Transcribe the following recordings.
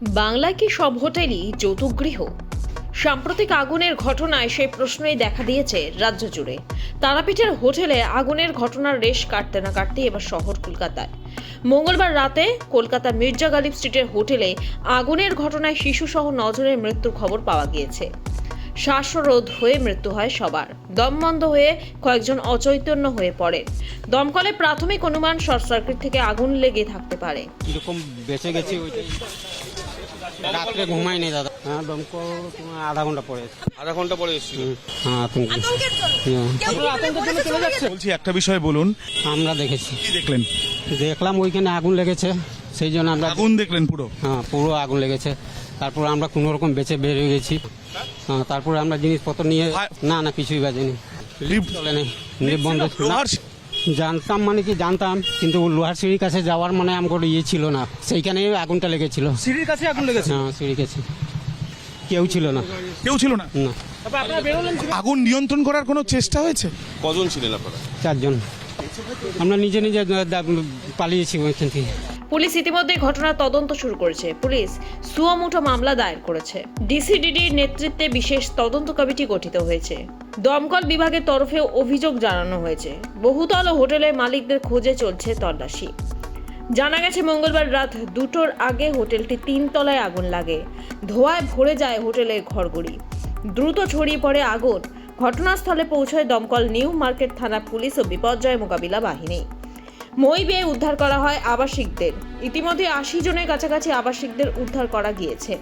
বাংলায় কি সব হোটেলই যৌতুকগৃহ? সাম্প্রতিক আগুনের ঘটনায় সেই প্রশ্নই দেখা দিয়েছে রাজ্য জুড়ে। তারাপীঠের হোটেলে আগুনের ঘটনার রেশ কাটতে না কাটতে এবার শহর কলকাতায়। মঙ্গলবার রাতে কলকাতার মির্জা গালিব স্ট্রিটের হোটেলে আগুনের ঘটনায় শিশুসহ 9 জনের মৃত্যুর খবর পাওয়া গিয়েছে। শ্বাসরোধ হয়ে মৃত্যু হয় সবার, দম বন্ধ হয়ে কয়েকজন অচৈতন্য হয়ে পড়ে। দমকলে প্রাথমিক অনুমান শর্ট সার্কিট থেকে আগুন লেগে থাকতে পারে। এরকম বেঁচে গেছি, ওইটাই রাত্রে ঘুমাইনি দাদা। হ্যাঁ, দমকল তোমার আধা ঘন্টা পরে এসেছিল। হ্যাঁ, বলছি একটা বিষয় বলুন, আমরা দেখেছি। কি দেখলেন? দেখলাম ওইখানে আগুন লেগেছে, সেই জন্য আমরা আগুন দেখলেন পুরো? হ্যাঁ, পুরো আগুন লেগেছে। তারপর আমরা কোনো রকম বেঁচে বেরিয়ে গেছি। হ্যাঁ, তারপরে আমরা জিনিসপত্র নিয়ে না কিছুই বাজেনি, লিফট চলে নেই, লিফট বন্ধ ছিল। জানতাম মানে কি জানতাম, কিন্তু লোহার সিঁড়ির কাছে যাওয়ার মানে আমার ছিল না, সেইখানে আগুনটা লেগেছিল। সিঁড়ির কাছে আগুন লেগেছে? হ্যাঁ, সিঁড়ির কাছে কেউ ছিল না। কেউ ছিল না? না। আগুন নিয়ন্ত্রণ করার কোনো চেষ্টা হয়েছে? কজন ছিলেন আপনারা? 4 জন। আমরা নিজে নিজে পালিয়েছি ওইখান থেকে। পুলিশ ইতিমধ্যে ঘটনার তদন্ত শুরু করেছে। পুলিশ সুমোটো মামলা দায়ের করেছে। ডিসিডিডির নেতৃত্বে বিশেষ তদন্ত কমিটি গঠিত হয়েছে। দমকল বিভাগের তরফেও অভিযোগ জানানো হয়েছে। বহুতল হোটেলের মালিকদের খোঁজে চলছে তল্লাশি। জানা গেছে মঙ্গলবার রাত 2টোর আগে হোটেলটি 3 তলায় আগুন লাগে। ধোঁয়ায় ভরে যায় হোটেলের ঘরগুলি। দ্রুত ছড়িয়ে পড়ে আগুন। ঘটনাস্থলে পৌঁছায় দমকল নিউ মার্কেট থানা পুলিশ ও বিপর্যয় মোকাবিলা বাহিনী। মই বেয়ে উদ্ধার করা হয় আবাসিকদের। ইতিমধ্যে 80 জনের কাছাকাছি আবাসিকদের উদ্ধার করা গিয়েছে।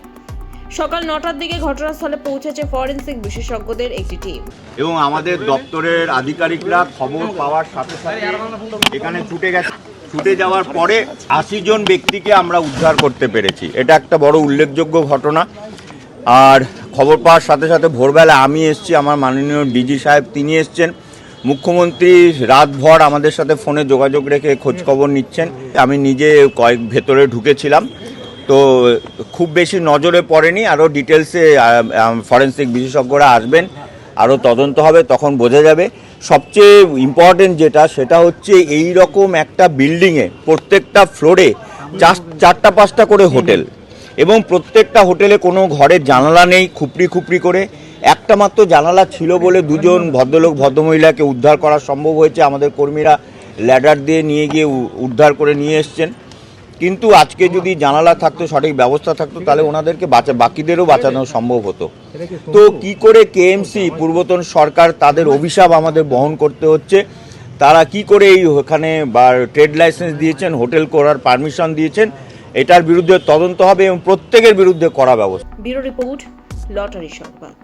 সকাল 9টার দিকে ঘটনাস্থলে পৌঁছেছে ফরেনসিক বিশেষজ্ঞদের একটি টিম। এবং আমাদের দপ্তরের আধিকারিকরা খবর পাওয়ার সাথে সাথে এখানে ছুটে যাওয়ার পরে 80 জন ব্যক্তিকে আমরা উদ্ধার করতে পেরেছি। এটা একটা বড় উল্লেখযোগ্য ঘটনা। আর খবর পাওয়ার সাথে সাথে ভোরবেলা আমি এসেছি, আমার মাননীয় ডিজি সাহেব তিনি এসছেন, মুখ্যমন্ত্রী রাতভর আমাদের সাথে ফোনে যোগাযোগ রেখে খোঁজখবর নিচ্ছেন। আমি নিজে ভেতরে ঢুকেছিলাম, তো খুব বেশি নজরে পড়েনি। আরও ডিটেলসে ফরেনসিক বিশেষজ্ঞরা আসবেন, আরও তদন্ত হবে, তখন বোঝা যাবে। সবচেয়ে ইম্পর্টেন্ট সেটা হচ্ছে এই রকম একটা বিল্ডিংয়ে প্রত্যেকটা ফ্লোরে 4টা-5টা করে হোটেল, এবং প্রত্যেকটা হোটেলে কোনো ঘরের জানালা নেই, খুপড়ি করে একটা মাত্র জানালা ছিল বলে 2 জন ভদ্রলোক ভদ্রমহিলাকে উদ্ধার করা সম্ভব হয়েছে। আমাদের কর্মীরা ল্যাডার দিয়ে নিয়ে গিয়ে উদ্ধার করে নিয়ে এসছেন। কিন্তু আজকে যদি জানালা থাকতো, সঠিক ব্যবস্থা থাকতো, তাহলে ওনাদেরকে বাকিদেরও বাঁচানো সম্ভব হতো। তো কি করে কেএমসি পূর্বতন সরকার, তাদের অভিশাপ আমাদের বহন করতে হচ্ছে। তারা কি করে এখানে ট্রেড লাইসেন্স দিয়েছেন, হোটেল করার পারমিশন দিয়েছেন, এটার বিরুদ্ধে তদন্ত হবে এবং প্রত্যেকের বিরুদ্ধে কড়া ব্যবস্থা। ব্যুরো রিপোর্ট, লটারি সংবাদ।